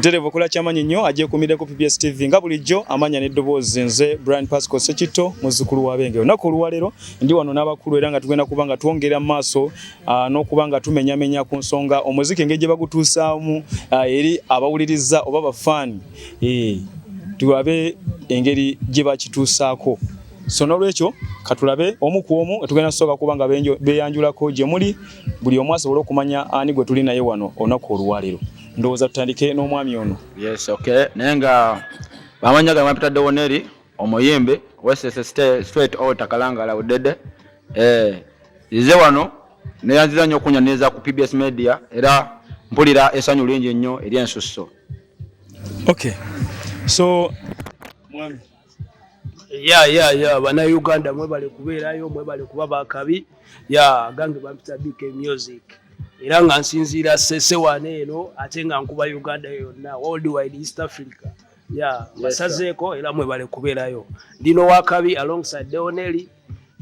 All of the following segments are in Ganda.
Muterevu kula kyamanyi nnyo aje kumideko PBS TV nga bulijjo amanya n'eddoboozi nze Brian Pascal Sekito muzzukulu wa Benge. Olunaku olwaleero ndi wano n'abakulu era nga tugenda kuba nga twongera maaso n'okuba nga tumenyamenya ku nsonga omuziki engeri gye bagutuusaamu eri abawuliriza oba bafaani. Tulabe engeri gye bakituusaako. So n'olwekyo katulabe omu ku omu tugenda kusooka kuba nga beeyanjulako gye muli buli omu asobole okumanya ani gwe tuli naye wano olunaku olwaleero. Ndowooza tutandike n'omwami ono. Yes, okay. Naye nga bamanyaga mwapita Dewoneri omuyimbi West Straight Out Kalangala Udede. Ize wano neyanzira nnyo okunyaniza ku PBS Media era mpulira essanyu lingi nnyo eri ensusso. Okay. So mwami bana Uganda mwebale kubeerayo mwebale kuba bakabi gange bampita BK Music. Era nga nsinziira sese wane eno ate nga nkuba Uganda yonna worldwide East Africa. Basazeeko era mwebale kubeerayo. Ndino wakabi alongside Dewoneri.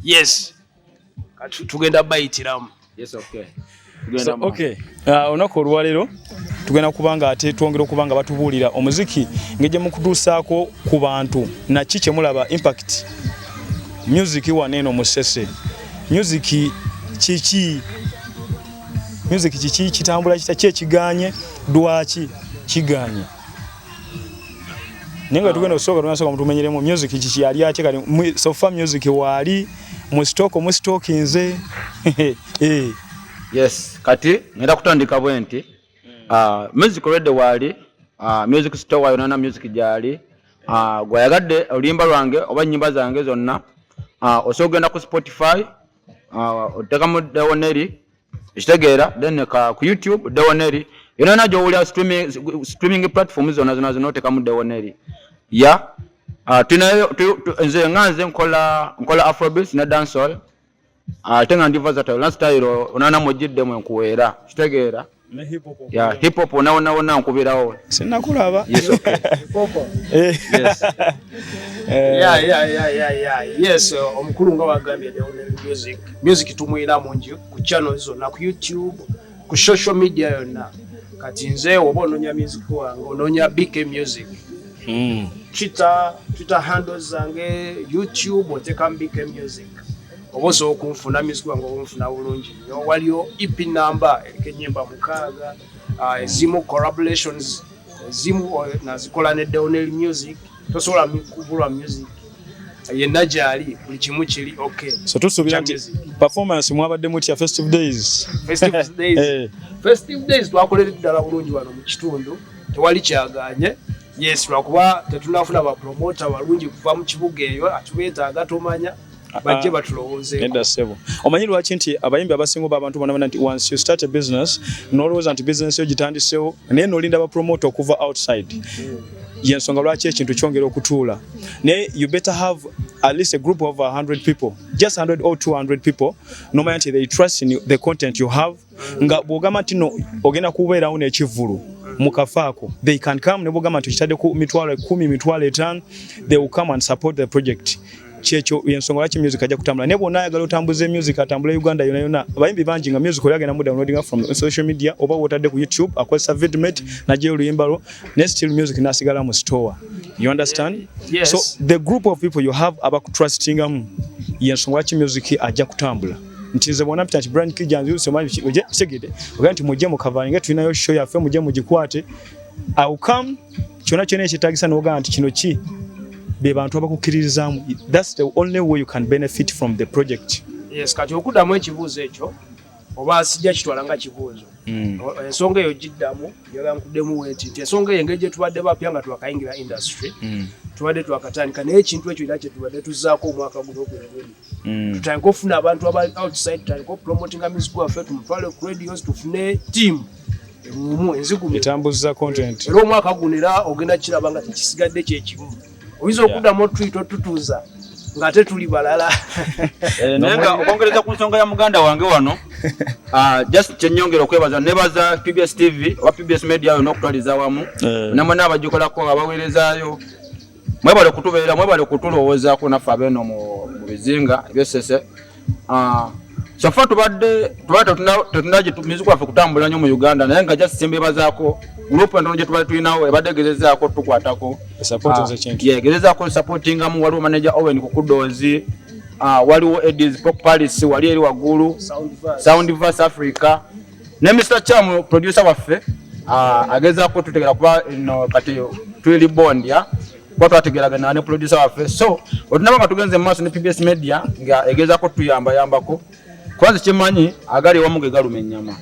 Yes. Tugenda bayitiramu. Yes, okay. So, okay. Olunaku olwaleero tugenda kubanga ate twongera okubanga batubuulira omuziki ngejje mu kutuusaako ku bantu na kiki mulaba impact music waneno musese. Music kiki kitambula ekiganye dwaki kiganye. Nenga tugenda osooka tunasooka mutumenyeremu music kiki yali ate kali so far music wali mu stock nze. Yes, kati ngenda kutandika bwenti. Music radio wali, music store wayo na music jali. Gwayagadde olimba lwange oba nyimba zange zonna. Osogenda ku Spotify, oteka mu Dewoneri, ekitegeera then ku YouTube Dewoneri. Eno najo uli streaming platforms zonna zinoteka mu Dewoneri. Tunayo nze nganze nkola Afrobeats na dancehall. Tenga ndi versatile na style onana mujidde mwe nkuweera kitegeera na hip hop. Hip hop ona nkubirawo sinakulaba. Yes, okay. Hip hop. Yes. Yes, omukulu nga wagambye Dewoneri music tumuyina mungi ku channels zonna ku YouTube ku social media yonna. Kati nze oba ononya music wange ononya BK Music. Twitter handles zange YouTube oteka BK Music. Oboso okunfuna music wange okunfuna bulungi. Waliyo EP number ekenyemba mukaaga, ezimu collaborations, ezimu nazikola ne Dewoneri Music. Tosobola kubulwa music. Yenna gyali buli kimu kiri okay. So tusuubira nti performance mwabadde mutya festive days. Festive days twakoleredde ddala bulungi wano mu kitundu. Tewali kyaganye. Yes, lwakuba tetunafuna ba promoter balungi kuva mu kibuga eyo atubeetaaga tomanya. Bajje batulowooze. Enda sebo. Omanyi lwaki nti abayimbi abasinga abantu bonna nti once you start a business n'olowooza nti business yo gitandisewo naye n'olinda ba promoter okuva outside. Yensonga lwaki ekintu kyongera okutuula. Naye you better have at least a group of 100 people. Just 100 or 200 people. No matter until they trust in you, the content you have. Nga bwogamba nti no ogenda kubeerawo n'ekivulu. Mukafaako. They can come ne bwogamba nti kitadde ku mitwalo 10 mitwalo 5. They will come and support the project. Checho yensonga lwaki music ajja kutambula ne bonna ayagala otambuze music atambula Uganda yona abayimbi bangi nga music oyagenda mu downloading from social media oba wotadde ku YouTube akozesa vidmate na je oluyimbalo ne still music nasigala mu store. You understand? Yes. So the group of people you have abakutrusting yensonga lwaki music ajja kutambula ntize bona pitach brand kijanzi usomanyi segede oganti mujje mu covering tulinayo show ya fe mujje mugikwate au come kyona kyone ekitagisa n'ogamba nti kino ki be bantu abakukkiririzaamu. That's the only way you can benefit from the project. Yes, kati okuddamu ekibuuzo ekyo oba sijja kitwala nga kibuuzo. Ensonga eyo giddamu njagala nkuddemu weti nti ensonga eyo engeri gye tubadde bapya nga twakayingira industry tubadde twakatandika naye ekintu ekyo era kye tubadde tuzzaako omwaka guno gweguli. Tutandika okufuna abantu abali outside tutandika okupromotinga music waffe tumutwale ku radios tufune team emumu enzigumi etambuza content. Era omwaka guno era ogenda kiraba nga tekisigadde kyekimu. Oyinza okuddamu tutuuza ngate tuli balala. Nenga okongereza ku nsonga ya muganda wange wano. Just kyenyongera okwebaza nebaza PBS TV wa PBS Media yo n'okutwaliza wamu. Namwe n'abagikolako abaweerezaayo. Mwebale kutubeera mwebale kutulowoozaako naffe abeeno mu bizinga ebyesese. so far tubadde tunaje music waffe kutambula nnyo mu Uganda naye nga just sembebazaako group entono gye tubadde tulinawo ebadde gezezaako tukwatako gezezaako supportingamu waliwo manager Owen Kukudozi waliwo Edis Pop Paris wali eri waggulu Soundverse Africa ne Mr. Cham producer waffe agezaako tutegera kuba kati tuli bondia kwa twategeragana ne producer waffe so otunaba nga tugenze mu maaso ne PBS Media nga egezaako tuyambako kwanza kimanyi agali wamuge galume nyama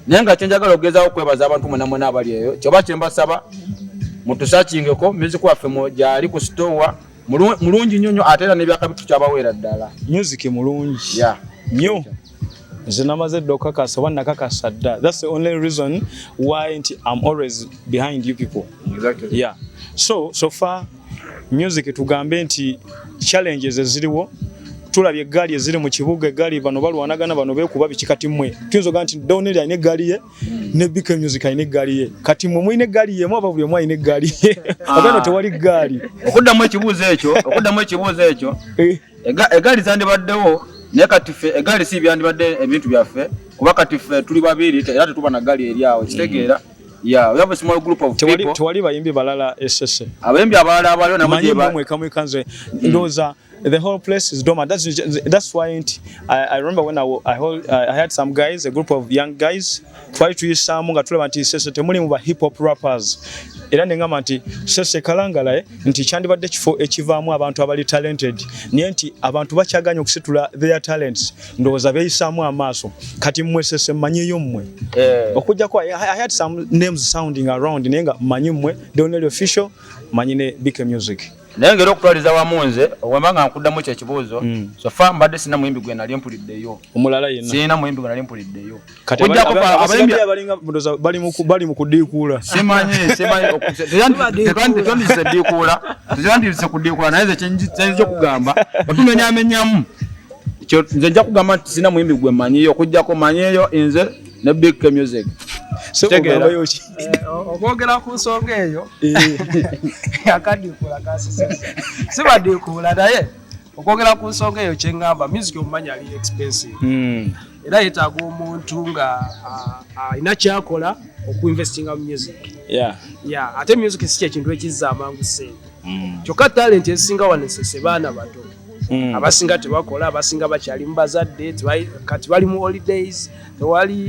nenga chenjagala ogezaawo kwebaza abantu mwenamwena abali eyo kyoba kyembasaba mutusakingeko music waffe mojali ku store mulungi nnyo ate era nebyakabitu kyabaweera ddala music mulungi nnyo nze namaze dda okakasa oba nakakasa dda that's the only reason why I'm always behind you people. Exactly. So far music tugambe nti challenges eziriwo tulabye eggaali eziri mu kibuga eggaali bano balwanagana bano beekuba bikikati mmwe tuyinza ogaa nti Donnelly alina eggaali ye ne BK Music alina eggaali ye kati mmwe mulina eggaali ye mwaba buli omu alina eggaali ye ogano tewali ggaali okuddamu ekibuuzo ekyo eggaali zandibaddewo naye kati ffe eggaali si byandibadde ebintu byaffe kuba kati ffe tuli babiri era tetuba na ggaali eri awo kitegeera we have a small group of people tewali bayimbi balala essese abayimbi abalala abaliwo namwe kanze ndooza the whole place is dormant. That's why I remember when I had some guys, a group of young guys, try to use some nga nti sese temuli mu ba hip hop rappers. Era nengamba nti sese kalangala nti kyandibadde kifo ekivaamu abantu abali talented. Niye nti abantu bakyaganya okusitula their talents ndowooza beeyisaamu amaaso. Kati mmwe sese mmanyiyo mmwe. Okujjako I had some names sounding around naye nga mmanyi mmwe Donnelly Official mmanyi ne BK Music. Naye ngero okutwaliza wamunze wemanga nkuddamu ekyo ekibuuzo so far mbadde sina muyimbi gwe nali mpuliddeyo omulala yenna sina muyimbi gwe nali mpuliddeyo kati abayimbi abalinga bali mu kudiikuula simanyi tetwandise kudiikuula naye kyenzo kugamba batumenyaamenyamu nze nja kugamba nti sina muyimbi gwe mmanyiyo okujjako manyiyo nze ne BK Music okwogera ku nsonga eyo akadiikula kasise sibadiikula naye okwogera ku nsonga eyo kyengamba music omumanyi ali expensive era yeetaaga omuntu nga alina kyakola okuinvestinga mu music ate music si kyekintu ekizza amangu sente kyokka talent ezisinga wanesese baana bato abasinga tebakola abasinga bakyali mu bazadde kati bali mu holidays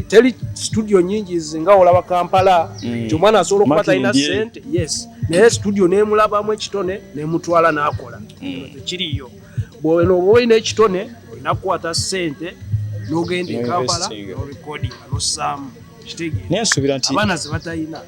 teri studio nyingi zinga olaba Kampala omwana asobola okuba talina ssente naye studio neemulabamu ekitone neemutwala n'akola tekiriyo bw'oba olina ekitone olina kukwata ssente n'ogenda e Kampala n'orekodinga n'ossaamu nensuubira nti abaana ze batalina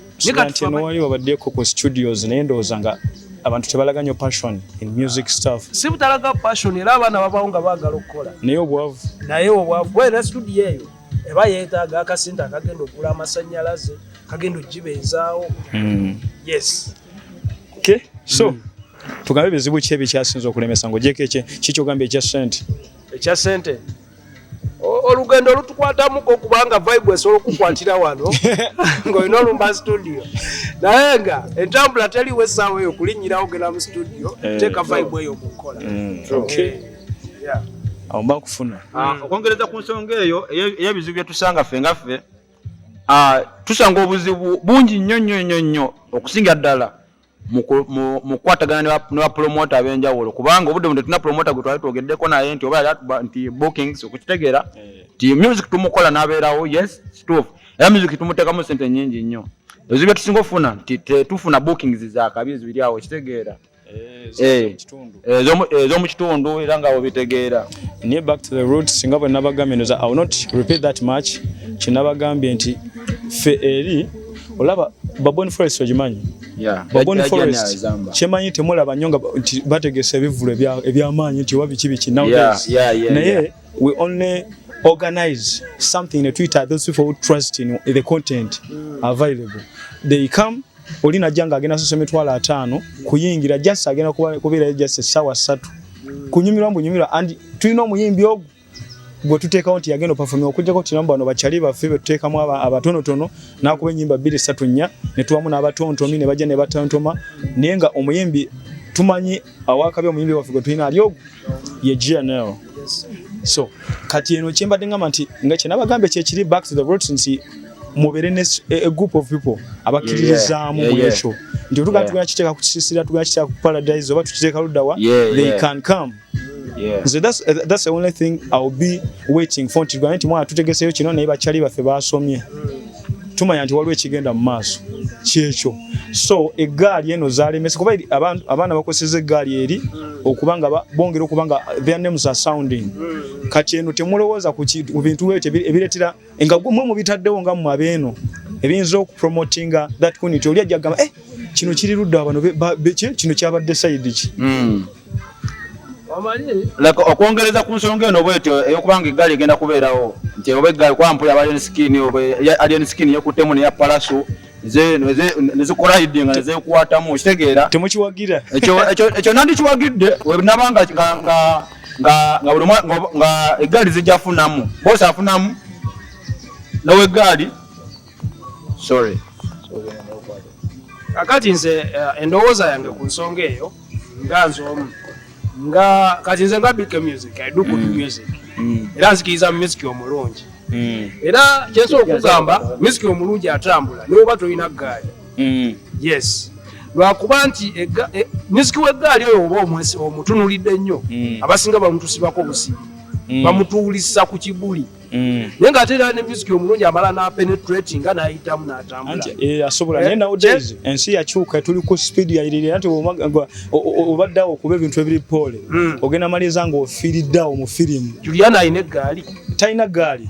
wali wabaddeko ku studios naye ndowooza nga abantu tebalaganya passion in music stuff si butalaga passion era abaana babawo nga baagala okukola naye obwavu bwera studio eyo eba yeetaaga akasente akagenda okugula amasannyalaze kagenda okugibenzaawo so tugambe ebizibu ki ebikyasinza okulemesa ng'ogyeko kikyogamba ekya ssente olugendo olutukwatamuko kubanga vibe esobola okukwatira wano ng'olina olumba studio naye nga entambula teriwo essaawa eyo kulinnyirawo ogenda mu studio teeka vibe eyo mu kukola awo mba nkufuna okwongereza ku nsonga eyo ey'ebizibu bye tusanga ffe nga ffe tusanga obuzibu bungi nnyo okusinga ddala mu kukwatagana ne bapromota ab'enjawulo kubanga obudde buno tuna promota gwe twali twogeddeko naye nti oba yatuba nti bookings okukitegeera nti music tumukola n'abeerawo situufu era music tumuteekamu ssente nnyingi nnyo ebizibu bye tusinga okufuna nti tetufuna bookings za kabi zibiri awo okitegeera ez'omu kitundu era nga obitegeera naye back to the roots singa bwe nabagambye ndoza I will not repeat that much kinabagambye nti ffe eri olaba Baboni Forest ogimanyi Baboni Forest kyemanyi temulaba nnyo nga nti bategesa ebivulu ebyamaanyi nti oba biki nowadays naye we only organize something ne Twitter those people who trust in the content available they come olina janga agenda sose emitwalo 5 kuyingira just agenda kubeera just essaawa 3 kunyumirwa and tulina omuyimbi ogwo gwe tuteekawo nti yagenda performing okujjako tinamba bano bakyali baffe betuteekamu abatonotono n'akuba ennyimba 2-3 ne tubamu n'abatontomi ne bajja ne batontoma naye nga omuyimbi tumanyi awakabi omuyimbi waffe gwe tulina ali ogwo ye GNL So kati eno kyembadde ngamba nti nga kye nabagambe kyekiri back to the roots nti mubere ne a group of people abakkiririzaamu ekyo nti tugenda tugenda kiteeka ku kisisira tugenda kiteeka ku paradise oba tukiteeka luddawa they can come. So that's the only thing I'll be waiting for. Nti gwanti mwana tutegeseyo kino naye bakyali baffe basomye tumanya nti waliwo ekigenda mu maaso kyekyo. So eggaali eno zaalemese kuba abaana bakoseza eggaali eri okubanga bongera okubanga their names are sounding. Kati eno temulowooza ku bintu ebireetera nga mwe mubitaddewo nga mu abeeno ebiyinza okupromotinga that community oli ajja gamba kino kiri ludda bano kino kyabadde side ki. Like okwongereza ku nsonga eno bwetyo eyokubanga eggaali egenda kubeerawo nti oba eggaali kwampula alien skin oba alien skin yekuttemu neya palaso nezikola hidinga nezekwatamu okitegeera temukiwagira ekyo nandikiwagidde wenabanga nga eggaali zijja afunamu bose afunamu nawe eggaali sorry kakati nze endowooza yange ku nsonga eyo nga nze omu nga kati nze nga BK Music I do good music era nzikiriza mu music omulungi era kyensobola okugamba music omulungi atambula n'oba tolina ggaali yes lwakuba nti music w'eggaali oyo oba omutunulidde nnyo abasinga bamutusibako busibi bamutuulisa ku kibuli naye ng'ate era ne music omulungi amala n'apenetrating nga n'ayitamu n'atambula asobola naye nowadays ensi yakyuka tuli ku speed yayiririra nti obaddeawo okuba ebintu ebiri poole ogenda maliriza ng'ofiiriddeawo mu firimu Juliana ayina eggaali talina ggaali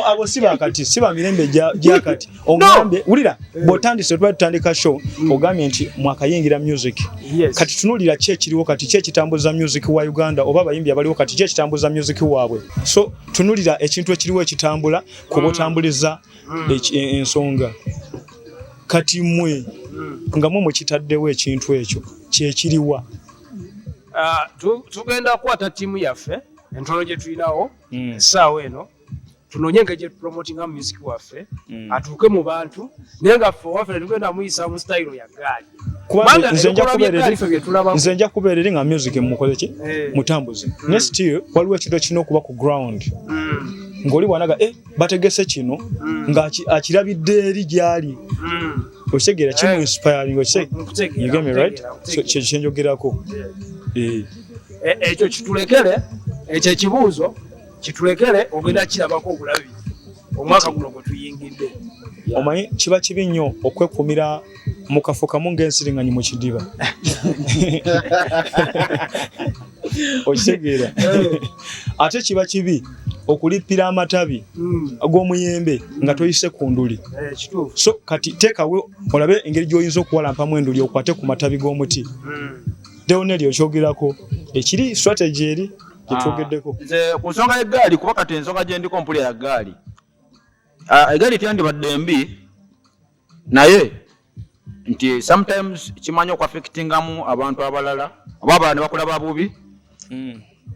abo si bakati si bamirembe gyakati ogambe wulira bw'otandise tuba tutandika show ogambye nti mwakayingira music kati tunulira ki ekiriwo kati ki ekitambuza music wa Uganda oba abayimbi abaliwo kati ki ekitambuza music waabwe so tunulira ekintu ekiriwo ekitambula kuba otambuliza ensonga kati mmwe nga mwe mukitaddewo ekintu ekyo kyekiriwa. Tugenda kukwata ttiimu yaffe entono gye tulinawo essaawa eno tunoonye engeri gye tupromotinga mu music waffe atuuke mu bantu naye nga ffe waffe tugenda muyisa mu style ya ggaali nze nja kubeera eri nga music mukoze ki mutambuze ne still waliwo ekintu ekirina okuba ku ground ng'oli bwanaga bategese kino nga akirabidde eri gyali okitegeera kimu inspiring you get me right so kyenjogerako ekyo kitulekere ekyo ekibuuzo kitulekere ogenda kirabako obulabi omwaka guno gwe tuyingidde omanyi kiba kibi nnyo okwekumira mu kafo kamu ng'ensiriŋŋanyi mu kidiba okitegeera ate kiba kibi okulippira amatabi ag'omuyembe nga toyise ku nduli so kati teekawe olabe engeri gy'oyinza okuwalampamu enduli okwate ku matabi g'omuti Deonelio okyogerako ekiri strategy eri gyetwogeddeko ku nsonga y'eggaali kuba kati ensonga gye ndiko mpulira ya ggaali eggaali tyandibadde mbi naye nti sometimes kimanyi okwaffectingamu abantu abalala oba abalala ne bakola bubi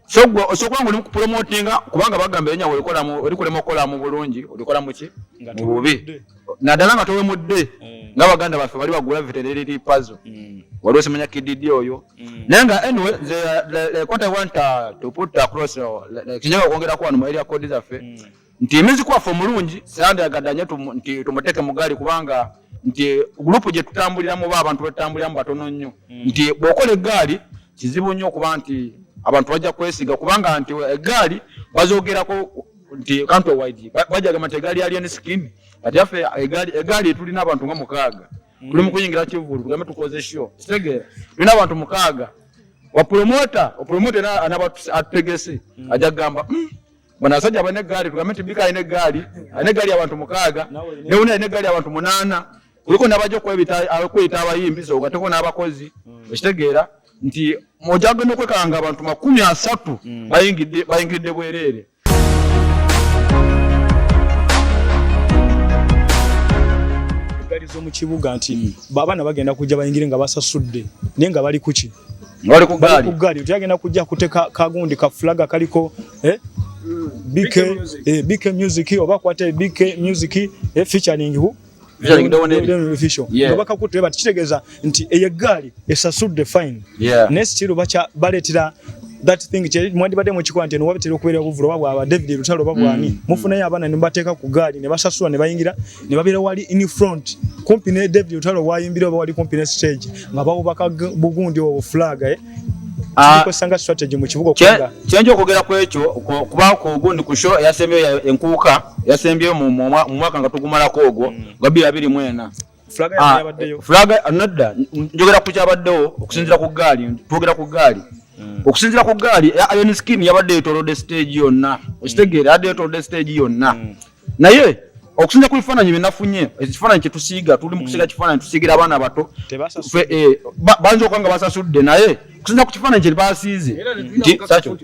so gwe osobola ng'oli kupromotinga kubanga bagamba erinnya olikolemu okukolamu bulungi olikola muki mu bubi naddala nga towemudde ng'abaganda baffe bali bagula veterinary puzzle waliwo simanya kididi oyo naye nga anyway what I want to put across kinyaga okwongerako wano mu area code zaffe nti music waffe omulungi sirandagadanye nti tumuteeke mu gaali kubanga nti gurupu gye tutambuliramu oba abantu betutambuliramu batono nnyo nti bw'okola eggaali kizibu nnyo okuba nti abantu bajja kwesiga kubanga nti eggaali bazoogerako nti countrywide bajagamba nti eggaali alien skin kati yaffe eggaali tulina abantu nga 6 tuli mu kuyingira Kivulu tugambe tukoze show kitegeera tulina abantu 6 opromota era anaba atutegese ajja kugamba bwana asajja abane eggaali tugambe nti bika ayina eggaali abantu 6 newuna ayina eggaali abantu 8 kuliko n'abajja okweyita abayimbi so gateko n'abakozi ekitegeera nti mojagenda okwekanga abantu 30 bayingidde bwereere mu kibuga nti abaana bagenda kujja bayingire nga basasudde naye nga bali kuki bali ku ggaali tuyagenda kujja kuteka kagundi ka flaga kaliko BK Music oba kwate BK Music featuring who bakakutte bati kitegeeza nti eyo eggaali esasudde fine ne still baletera that thing mwandi bade mu chikwante no wabitira okubeera kuvulo babwa aba David Lutalo babwani mufunayo abana ne mbateeka ku gaali ne basasula ne bayingira ne babira wali in front kumpi ne David Lutalo wayimbira wali kumpi ne stage nga babo baka bugundi o flag ko sanga strategy mu kibugo kwanga cyenjo okugera kwekyo kuba ko gundi ku show yasembye enkuka yasembye mu mwaka nga tugumalako ogwo nga 2024 flag yabaddeyo flag another njogera ku kyabaddewo okusinzira ku gaali twogera ku gaali okusinzira ku gaali Iron Skin yabadde etolode stage yonna okitegere adde etolode stage yonna naye okusinzira ku bifaananyi binafunye ekifaananyi kye tusiiga tuli mu kusiiga kifaananyi tusiigira abaana abato banza okwanga basasudde naye okusinzira ku kifaananyi kye baasiize nti sacho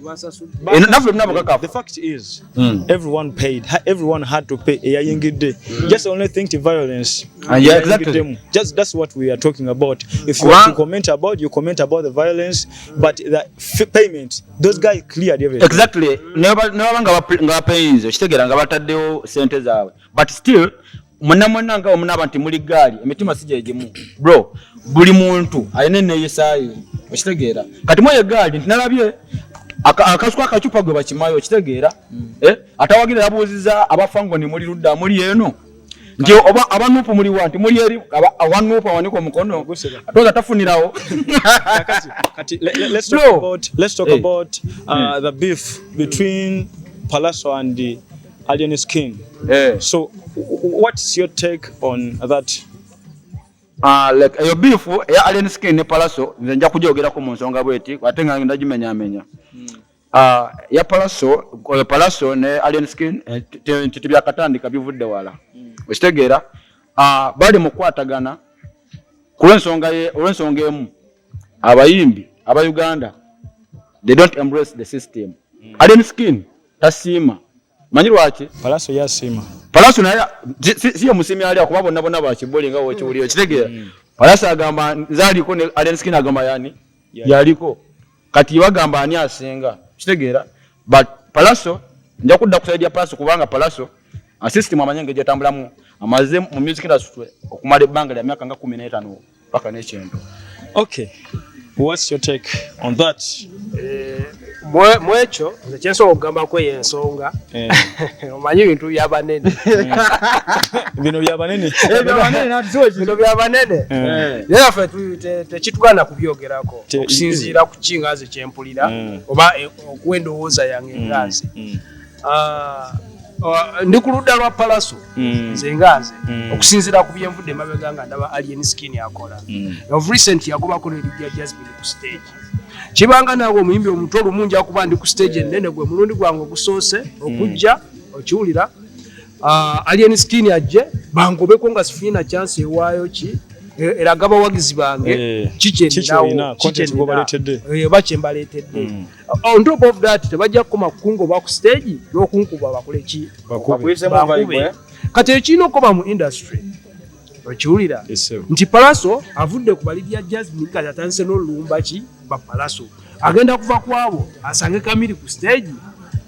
naffe tunabukakafu. The fact is everyone paid, everyone had to pay eyayingidde just only think to violence yeah, exactly. Just that's what we are talking about. If you want to comment about, you comment about the violence, but the payment those guys cleared everything. Exactly. Never nga pays okitegera nga bataddewo sente zaabwe but still mwana nga omunaba nti muli gaali emitima sijejimu bro buli muntu ayine neyesayo okitegera kati moye gaali nalabye akasukwa akacupa gwe bakimayo okitegera atawagira abuziza abafango ni muri ludda muri eno ndio oba abanupu muri wanti muri eri abanupu waniko mukono atoza tafunirawo kati let's talk about the beef between Pallaso and the Iron Skin. So what's your take on that? Like your beef ya Iron Skin ne Pallaso nze nja kujogera ko mu nsonga bweti atenga ndajimenya amenya ya Pallaso ne Iron Skin tibya katandika bivudde wala okitegera bali mu kwatagana olw'ensonga emu abayimbi aba Uganda they don't embrace the system. Iron Skin tasima manyi lwaki Pallaso yasima Pallaso naye siyo musimi ali akuba bonna bakiboli nga wokiwuli okitegera Pallaso agamba zaliko ne Iron Skin agamba yani yaliko kati bagamba ani asenga okitegera but Pallaso nja kudda kusaidia Pallaso kubanga Pallaso a system amanyenge je tambulamu amaze mu music industry okumala ebbanga lya myaka nga 15 paka n'ekyendo. Okay, what's your take on that? Mwecho nze kyenso okugamba ko yensonga omanyi bintu byabanene bino byabanene bino byabanene era ffe tekitugana kubyogerako okusinziira ku kingazi kyempulira oba okuwendowooza yange ngazi ndi ku ludda lwa Pallaso nze ngaze okusinziira ku byenvudde mabega nga ndaba Iron Skin akola of recent yagobako n'erijja Jasmine ku stage kibanga nawe omuyimbi omuto olumungi akuba ndi ku stage ennene gwe mulundi gwange ogusoose okujja okiwulira Iron Skin ajje bangobeko nga sifina chance ewaayo ki eraga abawagizi bange kikyerinawo bakyembaleetedde on top of that tebajja kukoma kukungoba ku stage n'okunkuba bakole ki bakube kati ekirina okuba mu industry okiwulira nti Pallaso avudde ku balidya Jasmine kati atandise n'olulumba ki ba Pallaso agenda kuva kwabo asange Kamiri ku stage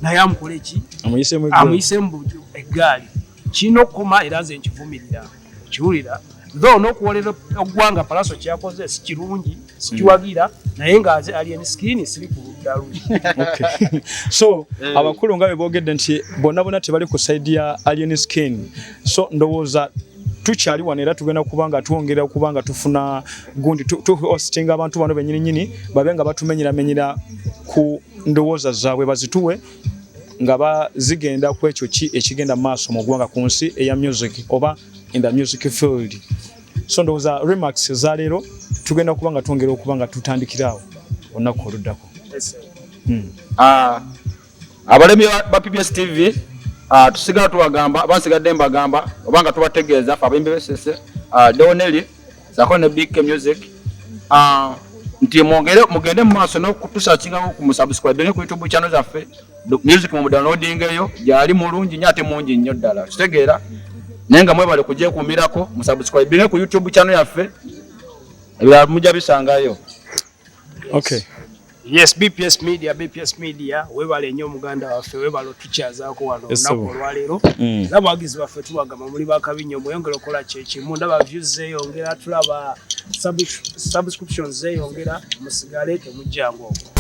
naye amukole ki amuyisemu eggaali kirina okukoma era nze nkivumirira okiwulira though n'okuwolera ogwanga Pallaso kyakoze si kirungi si kiwagira naye ngaaze Iron Skin siri ku ludda lwe. Okay. So abakulu nga bebogedde nti bonna tebali ku side ya Iron Skin so ndowooza tukyali wano era tugenda kubanga twongera kubanga tufuna gundi hosting abantu bano bennyini babenga batumenyera ku ndowooza zaabwe bazituwe nga bazigenda ku ekyo ki ekigenda maaso mu ggwanga ku nsi eya music oba in the music field. So ndowooza remarks za leero tugenda kubanga twongera okubanga tutandikirawo olunaku oluddako. Abalemi ba PBS TV tusigala tubagamba bansigadde mbagamba obanga tubategeeza fa abembe besese Doneli zako ne Big Music nti mugende mu maaso n'okutusakinga ku subscribe ne ku YouTube channel zaffe music mu downloading eyo gyali mulungi nyate mungi nnyo ddala kitegeera nenga mwebale kujje kumirako mu subscribe ne ku YouTube channel yaffe ebya mujja bisangayo. Okay. Yes, BPS Media webale nnyo muganda waffe webale tukyazaako wano nako olwaleero n'abawagizi baffe tubagamba muli bakabinyo muyongera okola kyekimu ndaba views zeeyongera tulaba subscriptions zeeyongera musigale temujjangu okwo.